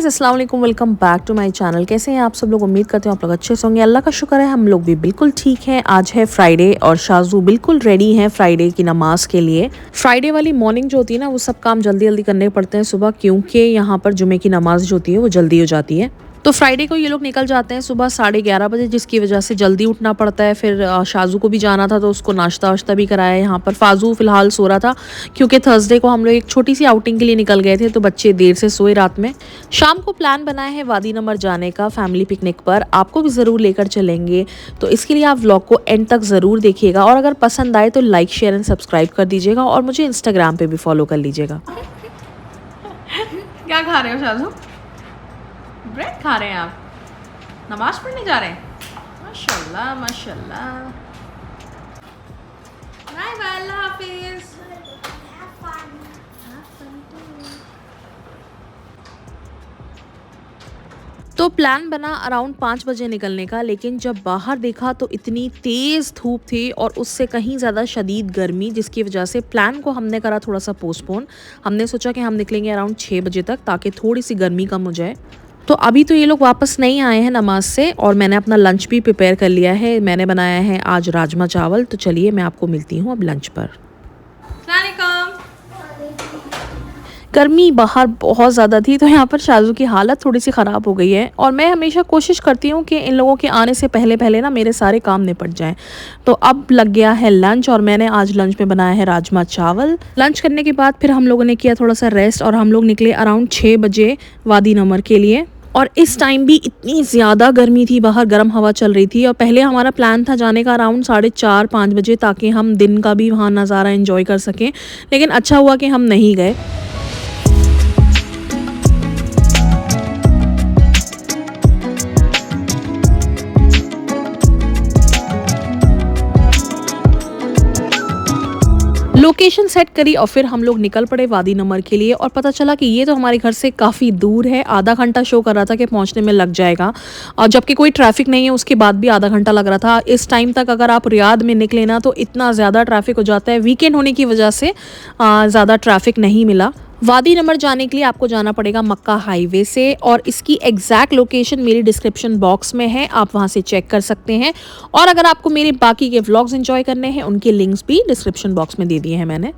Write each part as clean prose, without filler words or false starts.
Guys अस्सलाम वालेकुम, welcome back to my channel. कैसे हैं आप सब लोग? उम्मीद करते हैं आप लोग अच्छे से होंगे। अल्लाह का शुक्र है हम लोग भी बिल्कुल ठीक हैं। आज है फ्राइडे और शाजू बिल्कुल रेडी हैं फ्राइडे की नमाज के लिए। फ्राइडे वाली मॉर्निंग जो होती है ना, वो सब काम जल्दी जल्दी करने पड़ते हैं सुबह, क्योंकि यहाँ पर जुमे की नमाज जो होती है वो जल्दी हो जाती है। तो फ्राइडे को ये लोग निकल जाते हैं सुबह 11:30 बजे, जिसकी वजह से जल्दी उठना पड़ता है। फिर शाजू को भी जाना था तो उसको नाश्ता वाश्ता भी कराया। यहाँ पर फाजू फिलहाल सो रहा था, क्योंकि थर्सडे को हम लोग एक छोटी सी आउटिंग के लिए निकल गए थे, तो बच्चे देर से सोए रात में। शाम को प्लान बनाया है वादी नंबर जाने का, फैमिली पिकनिक पर। आपको भी ज़रूर लेकर चलेंगे, तो इसके लिए आप व्लॉग को एंड तक ज़रूर देखिएगा। और अगर पसंद आए तो लाइक शेयर एंड सब्सक्राइब कर दीजिएगा, और मुझे इंस्टाग्राम पे भी फॉलो कर लीजिएगा। क्या खा रहे हो शाजू? ब्रेड खा रहे हैं आप? नमाज पढ़ने जा रहे हैं? माशाल्लाह माशाल्लाह। बाय बाय, अल्लाह हाफिज़। तो प्लान बना अराउंड 5 बजे निकलने का, लेकिन जब बाहर देखा तो इतनी तेज़ धूप थी और उससे कहीं ज़्यादा शदीद गर्मी, जिसकी वजह से प्लान को हमने करा थोड़ा सा पोस्टपोन। हमने सोचा कि हम निकलेंगे अराउंड 6 बजे तक, ताकि थोड़ी सी गर्मी कम हो जाए। तो अभी तो ये लोग वापस नहीं आए हैं नमाज से, और मैंने अपना लंच भी प्रिपेयर कर लिया है। मैंने बनाया है आज राजमा चावल। तो चलिए मैं आपको मिलती हूँ अब लंच पर। गर्मी बाहर बहुत ज़्यादा थी, तो यहाँ पर शाजू की हालत थोड़ी सी ख़राब हो गई है। और मैं हमेशा कोशिश करती हूँ कि इन लोगों के आने से पहले पहले ना मेरे सारे काम निपट जाएं। तो अब लग गया है लंच, और मैंने आज लंच में बनाया है राजमा चावल। लंच करने के बाद फिर हम लोगों ने किया थोड़ा सा रेस्ट, और हम लोग निकले अराउंड 6 बजे वादी नंबर के लिए। और इस टाइम भी इतनी ज़्यादा गर्मी थी, बाहर गर्म हवा चल रही थी। और पहले हमारा प्लान था जाने का अराउंड 4:30-5 बजे, ताकि हम दिन का भी वहाँ नज़ारा एंजॉय कर सकें। लेकिन अच्छा हुआ कि हम नहीं गए। लोकेशन सेट करी और फिर हम लोग निकल पड़े वादी नंबर के लिए। और पता चला कि ये तो हमारे घर से काफ़ी दूर है। आधा घंटा शो कर रहा था कि पहुंचने में लग जाएगा, और जबकि कोई ट्रैफिक नहीं है, उसके बाद भी आधा घंटा लग रहा था। इस टाइम तक अगर आप रियाद में निकले ना, तो इतना ज़्यादा ट्रैफिक हो जाता है। वीकेंड होने की वजह से ज़्यादा ट्रैफिक नहीं मिला। वादी नंबर जाने के लिए आपको जाना पड़ेगा मक्का हाईवे से, और इसकी एग्जैक्ट लोकेशन मेरी डिस्क्रिप्शन बॉक्स में है, आप वहां से चेक कर सकते हैं। और अगर आपको मेरे बाकी के व्लॉग्स एंजॉय करने हैं, उनके लिंक्स भी डिस्क्रिप्शन बॉक्स में दे दिए हैं मैंने।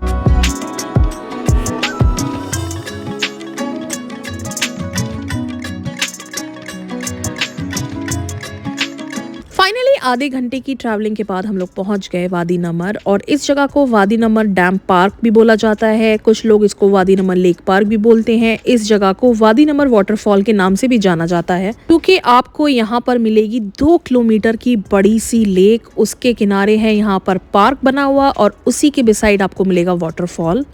फाइनली आधे घंटे की ट्रैवलिंग के बाद हम लोग पहुंच गए वादी नमर। और इस जगह को वादी नमर डैम पार्क भी बोला जाता है, कुछ लोग इसको वादी नमर लेक पार्क भी बोलते हैं। इस जगह को वादी नमर वाटरफॉल के नाम से भी जाना जाता है, क्योंकि आपको यहाँ पर मिलेगी 2 किलोमीटर की बड़ी सी लेक, उसके किनारे है यहाँ पर पार्क बना हुआ, और उसी के बिसाइड आपको मिलेगा वाटरफॉल।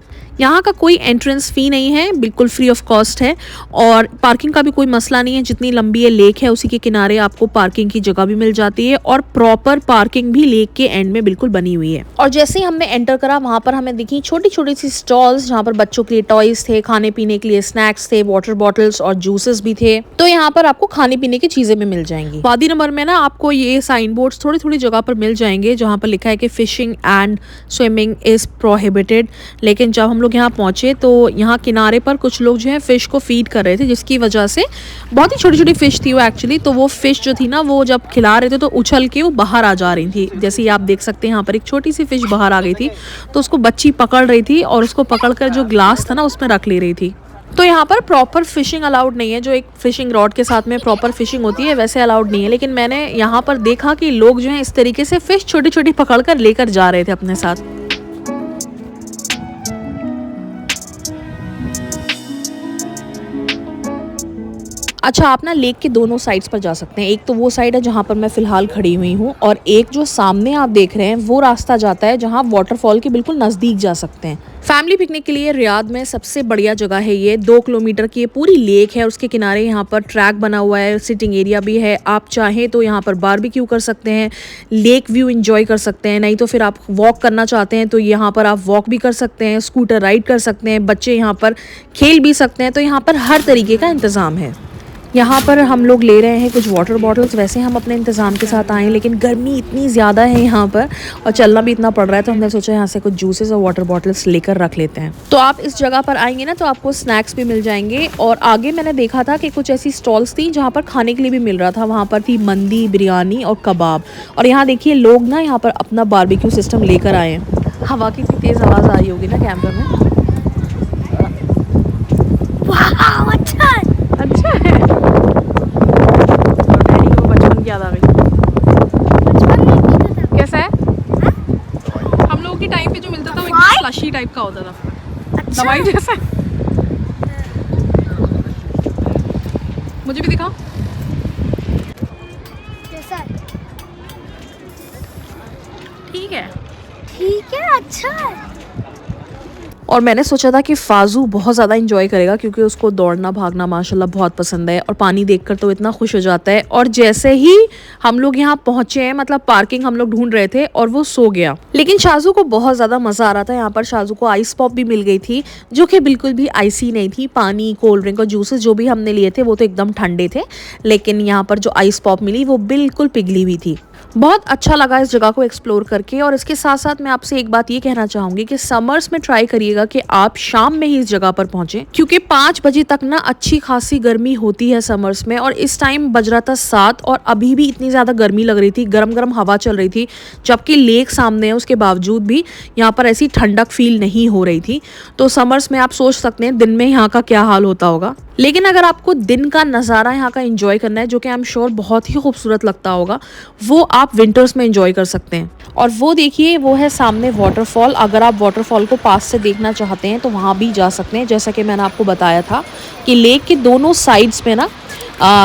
यहाँ का कोई एंट्रेंस फ़ी नहीं है, बिल्कुल फ्री ऑफ कॉस्ट है। और पार्किंग का भी कोई मसला नहीं है, जितनी लंबी ये लेक है उसी के किनारे आपको पार्किंग की जगह भी मिल जाती है, और प्रॉपर पार्किंग भी लेक के एंड में बिल्कुल बनी हुई है। और जैसे ही हमने एंटर करा, वहाँ पर हमें दिखी छोटी छोटी सी स्टॉल्स, जहाँ पर बच्चों के लिए टॉयज थे, खाने पीने के लिए स्नैक्स थे, वाटर बॉटल्स और जूसेस भी थे। तो यहाँ पर आपको खाने पीने की चीज़ें भी मिल जाएंगी। वादी नंबर में ना आपको ये साइन बोर्ड्स थोड़ी थोड़ी जगह पर मिल जाएंगे, जहाँ पर लिखा है कि fishing and swimming is prohibited. लेकिन जब हम लोग यहाँ पहुंचे तो यहाँ किनारे पर कुछ लोग जो है फिश को फीड कर रहे थे, जिसकी वजह से बहुत ही छोटी छोटी फिश थी वो एक्चुअली। तो वो फिश जो थी ना, वो जब खिला रहे थे तो उछल के वो बाहर आ जा रही थी। जैसे ही आप देख सकते हैं यहाँ पर एक छोटी सी फिश बाहर आ गई थी, तो उसको बच्ची पकड़ रही थी, और उसको पकड़कर जो ग्लास था ना उसमें रख ले रही थी। तो यहाँ पर प्रॉपर फिशिंग अलाउड नहीं है, जो एक फिशिंग रॉड के साथ में प्रॉपर फिशिंग होती है वैसे अलाउड नहीं है। लेकिन मैंने यहाँ पर देखा कि लोग जो है इस तरीके से फिश छोटी छोटी पकड़ कर लेकर जा रहे थे अपने साथ। अच्छा, आप ना लेक के दोनों साइड्स पर जा सकते हैं। एक तो वो साइड है जहाँ पर मैं फ़िलहाल खड़ी हुई हूँ, और एक जो सामने आप देख रहे हैं वो रास्ता जाता है जहाँ वाटरफॉल के बिल्कुल नज़दीक जा सकते हैं। फैमिली पिकनिक के लिए रियाद में सबसे बढ़िया जगह है ये। 2 किलोमीटर की ये पूरी लेक है, उसके किनारे यहाँ पर ट्रैक बना हुआ है, सिटिंग एरिया भी है। आप चाहें तो यहाँ पर बारबेक्यू कर सकते हैं, लेक व्यू एंजॉय कर सकते हैं। नहीं तो फिर आप वॉक करना चाहते हैं तो यहाँ पर आप वॉक भी कर सकते हैं, स्कूटर राइड कर सकते हैं, बच्चे यहाँ पर खेल भी सकते हैं। तो यहाँ पर हर तरीके का इंतज़ाम है। यहाँ पर हम लोग ले रहे हैं कुछ वाटर बॉटल्स। वैसे हम अपने इंतज़ाम के साथ आए, लेकिन गर्मी इतनी ज़्यादा है यहाँ पर और चलना भी इतना पड़ रहा है, तो हमने सोचा यहाँ से कुछ जूसेस और वाटर बॉटल्स लेकर रख लेते हैं। तो आप इस जगह पर आएंगे ना तो आपको स्नैक्स भी मिल जाएंगे। और आगे मैंने देखा था कि कुछ ऐसी स्टॉल्स थी जहाँ पर खाने के लिए भी मिल रहा था। वहाँ पर थी मंदी, बिरयानी और कबाब। और यहाँ देखिए लोग ना यहाँ पर अपना बारबेक्यू सिस्टम लेकर आए हैं। हवा की इतनी तेज़ आवाज़ आ रही होगी ना कैमरा में। वाह, अच्छा है। अच्छा है। और डैडी को बचपन की याद आ गई। बचपन में पीता था। कैसा है? हम लोगों के टाइम पे जो मिलता था वो एकदम स्लशी टाइप का होता था, अच्छा। दवाई जैसा। मुझे भी दिखा। कैसा है? ठीक है। ठीक है, अच्छा है। और मैंने सोचा था कि फाजू बहुत ज़्यादा इंजॉय करेगा क्योंकि उसको दौड़ना भागना माशाल्लाह बहुत पसंद है और पानी देखकर तो इतना खुश हो जाता है। और जैसे ही हम लोग यहाँ पहुँचे हैं, मतलब पार्किंग हम लोग ढूंढ रहे थे और वो सो गया। लेकिन शाजू को बहुत ज़्यादा मज़ा आ रहा था। यहाँ पर शाजू को आइस पॉप भी मिल गई थी जो कि बिल्कुल भी आइसी नहीं थी। पानी, कोल्ड ड्रिंक और जूसेस जो भी हमने लिए थे वो तो एकदम ठंडे थे, लेकिन यहाँ पर जो आइस पॉप मिली वो बिल्कुल पिघली हुई थी। बहुत अच्छा लगा इस जगह को एक्सप्लोर करके। और इसके साथ साथ मैं आपसे एक बात ये कहना चाहूँगी कि समर्स में ट्राई करिएगा कि आप शाम में ही इस जगह पर पहुँचें, क्योंकि 5 बजे तक ना अच्छी खासी गर्मी होती है समर्स में। और इस टाइम बज रहा था 7 और अभी भी इतनी ज़्यादा गर्मी लग रही थी, गरम गरम हवा चल रही थी, जबकि लेक सामने है उसके बावजूद भी यहाँ पर ऐसी ठंडक फील नहीं हो रही थी। तो समर्स में आप सोच सकते हैं दिन में यहाँ का क्या हाल होता होगा। लेकिन अगर आपको दिन का नज़ारा यहाँ का एंजॉय करना है, जो कि आई एम श्योर बहुत ही खूबसूरत लगता होगा, वो आप विंटर्स में एंजॉय कर सकते हैं। और वो देखिए वो है सामने वाटरफॉल। अगर आप वाटरफॉल को पास से देखना चाहते हैं तो वहाँ भी जा सकते हैं। जैसा कि मैंने आपको बताया था कि लेक के दोनों साइड्स में ना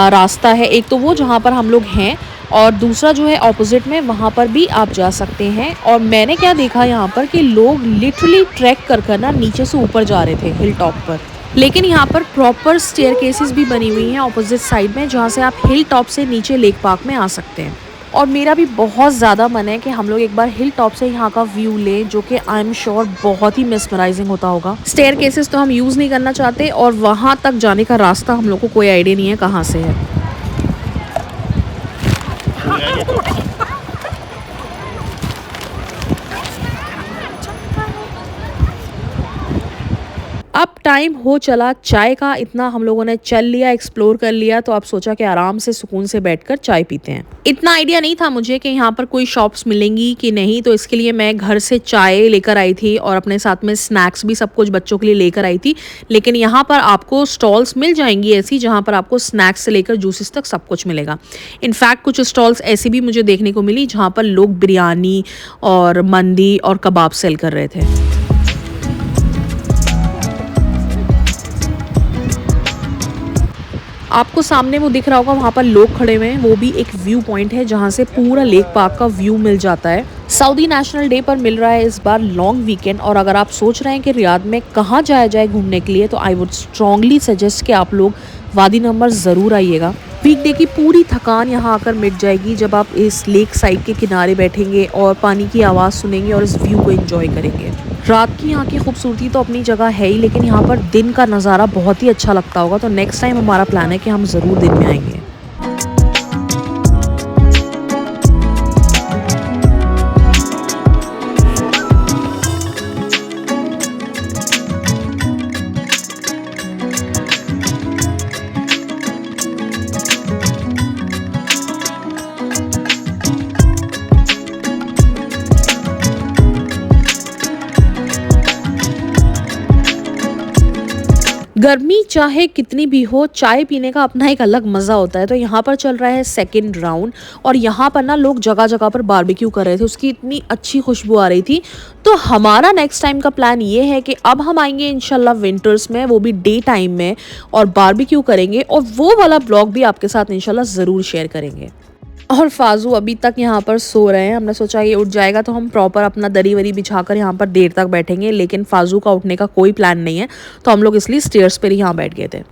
रास्ता है। एक तो वो जहाँ पर हम लोग हैं और दूसरा जो है ऑपोजिट में, वहाँ पर भी आप जा सकते हैं। और मैंने क्या देखा यहाँ पर कि लोग लिटरली ट्रैक कर ना नीचे से ऊपर जा रहे थे हिल टॉप पर। लेकिन यहाँ पर प्रॉपर स्टेयरकेसेस भी बनी हुई हैं ऑपोजिट साइड में, जहाँ से आप हिल टॉप से नीचे लेक पार्क में आ सकते हैं। और मेरा भी बहुत ज़्यादा मन है कि हम लोग एक बार हिल टॉप से यहाँ का व्यू लें, जो कि आई एम श्योर बहुत ही मेस्मराइजिंग होता होगा। स्टेयरकेसेस तो हम यूज़ नहीं करना चाहते और वहाँ तक जाने का रास्ता हम लोग को कोई आइडिया नहीं है कहाँ से है। अब टाइम हो चला चाय का। इतना हम लोगों ने चल लिया, एक्सप्लोर कर लिया, तो अब सोचा कि आराम से सुकून से बैठकर चाय पीते हैं। इतना आइडिया नहीं था मुझे कि यहाँ पर कोई शॉप्स मिलेंगी कि नहीं, तो इसके लिए मैं घर से चाय लेकर आई थी और अपने साथ में स्नैक्स भी सब कुछ बच्चों के लिए लेकर आई थी। लेकिन यहाँ पर आपको स्टॉल्स मिल जाएंगी ऐसी जहाँ पर आपको स्नैक्स से लेकर जूसेस तक सब कुछ मिलेगा। इनफैक्ट कुछ स्टॉल्स ऐसी भी मुझे देखने को मिली जहाँ पर लोग बिरयानी और मंदी और कबाब सेल कर रहे थे। आपको सामने वो दिख रहा होगा, वहाँ पर लोग खड़े हुए हैं, वो भी एक व्यू पॉइंट है जहाँ से पूरा लेक पार्क का व्यू मिल जाता है। सऊदी नेशनल डे पर मिल रहा है इस बार लॉन्ग वीकेंड। और अगर आप सोच रहे हैं कि रियाद में कहाँ जाया जाए घूमने के लिए, तो आई वुड स्ट्रांगली सजेस्ट कि आप लोग वादी नंबर ज़रूर आइएगा। वीकडे की पूरी थकान यहाँ आकर मिट जाएगी जब आप इस लेक साइड के किनारे बैठेंगे और पानी की आवाज़ सुनेंगे और इस व्यू को एंजॉय करेंगे। रात की यहाँ की खूबसूरती तो अपनी जगह है ही, लेकिन यहाँ पर दिन का नज़ारा बहुत ही अच्छा लगता होगा। तो नेक्स्ट टाइम हमारा प्लान है कि हम ज़रूर दिन में आएंगे। गर्मी चाहे कितनी भी हो, चाय पीने का अपना एक अलग मज़ा होता है। तो यहाँ पर चल रहा है सेकंड राउंड और यहाँ पर ना लोग जगह जगह पर बारबेक्यू कर रहे थे, उसकी इतनी अच्छी खुशबू आ रही थी। तो हमारा नेक्स्ट टाइम का प्लान ये है कि अब हम आएंगे इंशाल्लाह विंटर्स में, वो भी डे टाइम में, और बारबेक्यू करेंगे और वो वाला ब्लॉग भी आपके साथ इंशाल्लाह ज़रूर शेयर करेंगे। और फाजू अभी तक यहाँ पर सो रहे हैं। हमने सोचा ये उठ जाएगा तो हम प्रॉपर अपना दरी वरी बिछाकर यहाँ पर देर तक बैठेंगे, लेकिन फाजू का उठने का कोई प्लान नहीं है, तो हम लोग इसलिए स्टेयर्स पर ही यहाँ बैठ गए थे।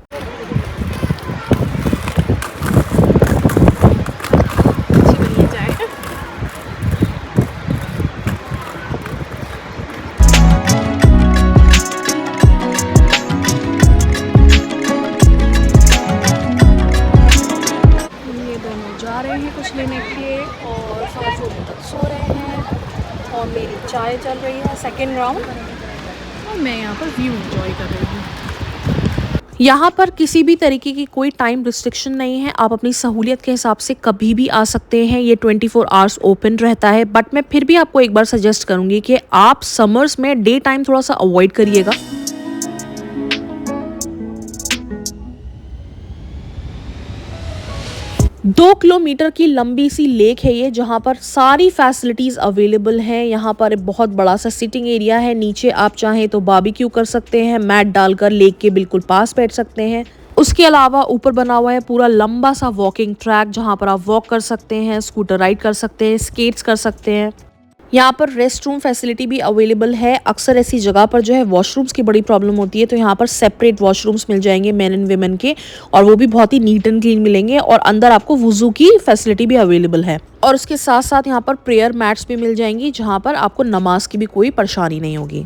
आए हैं कुछ लेने के लिए और फाजू अभी तक सो रहे हैं और मेरी चाय चल रही है सेकेंड राउंड और मैं यहाँ पर व्यू एंजॉय कर रही हूँ। यहाँ पर किसी भी तरीके की कोई टाइम रिस्ट्रिक्शन नहीं है, आप अपनी सहूलियत के हिसाब से कभी भी आ सकते हैं। ये 24 आवर्स ओपन रहता है, बट मैं फिर भी आपको एक बार सजेस्ट करूँगी कि आप समर्स में डे टाइम थोड़ा सा अवॉइड करिएगा। 2 किलोमीटर की लंबी सी लेक है ये, जहाँ पर सारी फैसिलिटीज़ अवेलेबल हैं। यहाँ पर बहुत बड़ा सा सिटिंग एरिया है, नीचे आप चाहें तो बारबेक्यू कर सकते हैं, मैट डालकर लेक के बिल्कुल पास बैठ सकते हैं। उसके अलावा ऊपर बना हुआ है पूरा लंबा सा वॉकिंग ट्रैक, जहाँ पर आप वॉक कर सकते हैं, स्कूटर राइड कर सकते हैं, स्केट्स कर सकते हैं। यहाँ पर रेस्ट रूम फैसिलिटी भी अवेलेबल है। अक्सर ऐसी जगह पर जो है वॉशरूम्स की बड़ी प्रॉब्लम होती है, तो यहाँ पर सेपरेट वॉशरूम्स मिल जाएंगे मेन एंड विमेन के, और वो भी बहुत ही नीट एंड क्लीन मिलेंगे। और अंदर आपको वुजू की फैसिलिटी भी अवेलेबल है, और उसके साथ साथ यहाँ पर प्रेयर मैट्स भी मिल जाएंगी, जहाँ पर आपको नमाज की भी कोई परेशानी नहीं होगी।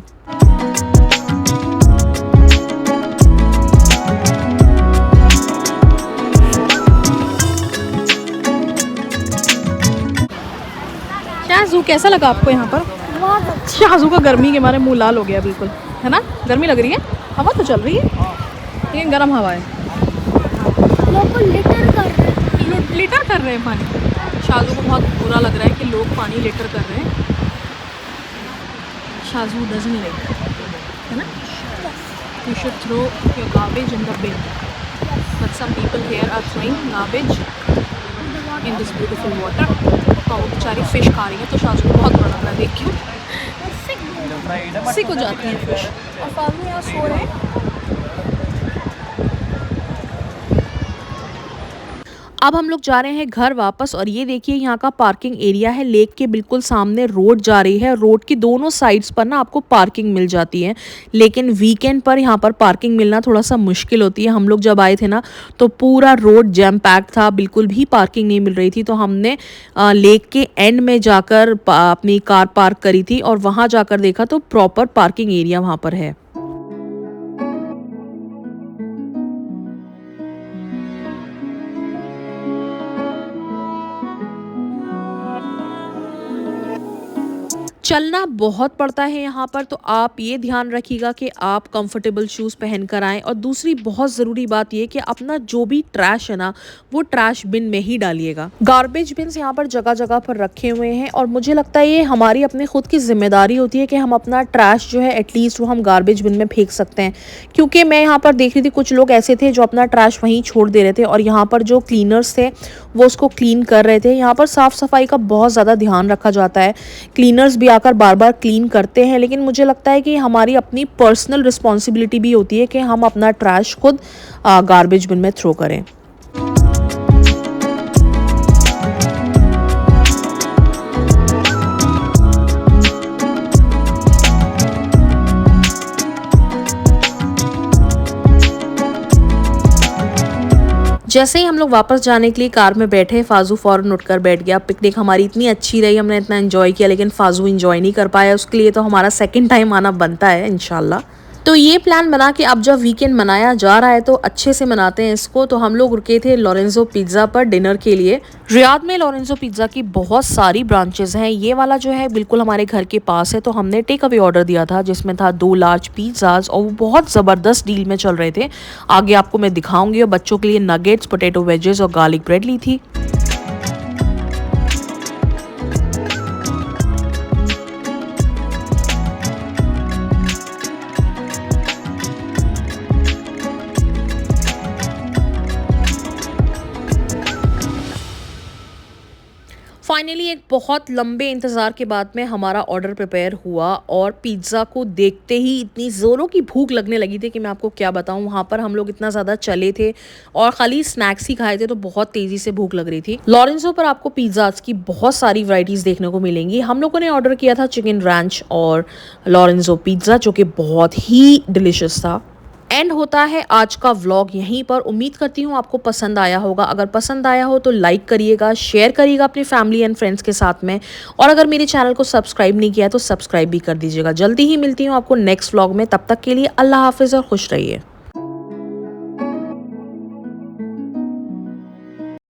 शाहजू कैसा लगा आपको यहाँ पर? बहुत अच्छा। शाहजू का गर्मी के मारे मुंह लाल हो गया बिल्कुल, है ना? गर्मी लग रही है, हवा तो चल रही है लेकिन गर्म हवा है। लोग लिटर कर रहे हैं। लीटर कर रहे हैं पानी। शाहजू को बहुत बुरा लग रहा है कि लोग पानी लीटर कर रहे हैं। शाहजू डजंट लाइक, है ना? You should throw your garbage in the bin. But some people here are throwing garbage in this beautiful water. और वो बेचारी फिश खा रही है, तो शाहजू को बहुत बुरा लग रहा है देख के। सिक हो जाती है फिश। और फालतू यहाँ सो रहे हैं। अब हम लोग जा रहे हैं घर वापस, और ये देखिए यहाँ का पार्किंग एरिया है। लेक के बिल्कुल सामने रोड जा रही है, रोड की दोनों साइड्स पर ना आपको पार्किंग मिल जाती है, लेकिन वीकेंड पर यहाँ पर पार्किंग मिलना थोड़ा सा मुश्किल होती है। हम लोग जब आए थे ना तो पूरा रोड जैम पैक था, बिल्कुल भी पार्किंग नहीं मिल रही थी। तो हमने लेक के एंड में जाकर अपनी कार पार्क करी थी, और वहाँ जाकर देखा तो प्रॉपर पार्किंग एरिया वहाँ पर है। चलना बहुत पड़ता है यहाँ पर, तो आप ये ध्यान रखिएगा कि आप कंफर्टेबल शूज़ पहन कर आएँ। और दूसरी बहुत ज़रूरी बात ये कि अपना जो भी ट्रैश है ना वो ट्रैश बिन में ही डालिएगा। गार्बेज बिन्स यहाँ पर जगह जगह पर रखे हुए हैं, और मुझे लगता है ये हमारी अपनी खुद की जिम्मेदारी होती है कि हम अपना ट्रैश जो है एटलीस्ट वो हम गार्बेज बिन में फेंक सकते हैं। क्योंकि मैं यहाँ पर देख रही थी कुछ लोग ऐसे थे जो अपना ट्रैश वहीं छोड़ दे रहे थे, और यहाँ पर जो क्लीनर्स थे वो उसको क्लीन कर रहे थे। यहाँ पर साफ़ सफाई का बहुत ज़्यादा ध्यान रखा जाता है, क्लीनर्स भी आकर बार बार क्लीन करते हैं। लेकिन मुझे लगता है कि हमारी अपनी पर्सनल रिस्पॉन्सिबिलिटी भी होती है कि हम अपना ट्रैश खुद गार्बेज बिन में थ्रो करें। जैसे ही हम लोग वापस जाने के लिए कार में बैठे, फाजू फ़ौरन उठकर बैठ गया। पिकनिक हमारी इतनी अच्छी रही, हमने इतना एंजॉय किया, लेकिन फाजू एंजॉय नहीं कर पाया। उसके लिए तो हमारा सेकंड टाइम आना बनता है इंशाल्लाह। तो ये प्लान बना कि अब जब वीकेंड मनाया जा रहा है तो अच्छे से मनाते हैं इसको। तो हम लोग रुके थे लोरेंजो पिज़्ज़ा पर डिनर के लिए। रियाद में लोरेंजो पिज़्ज़ा की बहुत सारी ब्रांचेस हैं। ये वाला जो है बिल्कुल हमारे घर के पास है, तो हमने टेक अवे ऑर्डर दिया था जिसमें था 2 लार्ज पिज़्ज़ाज, और वो बहुत ज़बरदस्त डील में चल रहे थे। आगे आपको मैं दिखाऊंगी। और बच्चों के लिए नगेट्स, पोटैटो वेजेस और गार्लिक ब्रेड ली थी। फाइनली एक बहुत लंबे इंतज़ार के बाद में हमारा ऑर्डर प्रिपेयर हुआ, और पिज़्ज़ा को देखते ही इतनी ज़ोरों की भूख लगने लगी थी कि मैं आपको क्या बताऊं। वहाँ पर हम लोग इतना ज़्यादा चले थे और खाली स्नैक्स ही खाए थे, तो बहुत तेज़ी से भूख लग रही थी। लोरेंजो पर आपको पिज़्ज़ाज की बहुत सारी वैरायटीज़ देखने को मिलेंगी। हम लोगों ने ऑर्डर किया था चिकन रैंच और लोरेंजो पिज़्ज़ा, जो कि बहुत ही डिलिशियस था। एंड होता है आज का व्लॉग यहीं पर। उम्मीद करती हूँ आपको पसंद आया होगा। अगर पसंद आया हो तो लाइक करिएगा, शेयर करिएगा अपनी फैमिली एंड फ्रेंड्स के साथ में, और अगर मेरे चैनल को सब्सक्राइब नहीं किया है तो सब्सक्राइब भी कर दीजिएगा। जल्दी ही मिलती हूँ आपको नेक्स्ट व्लॉग में। तब तक के लिए अल्लाह हाफिज़ और खुश रहिए।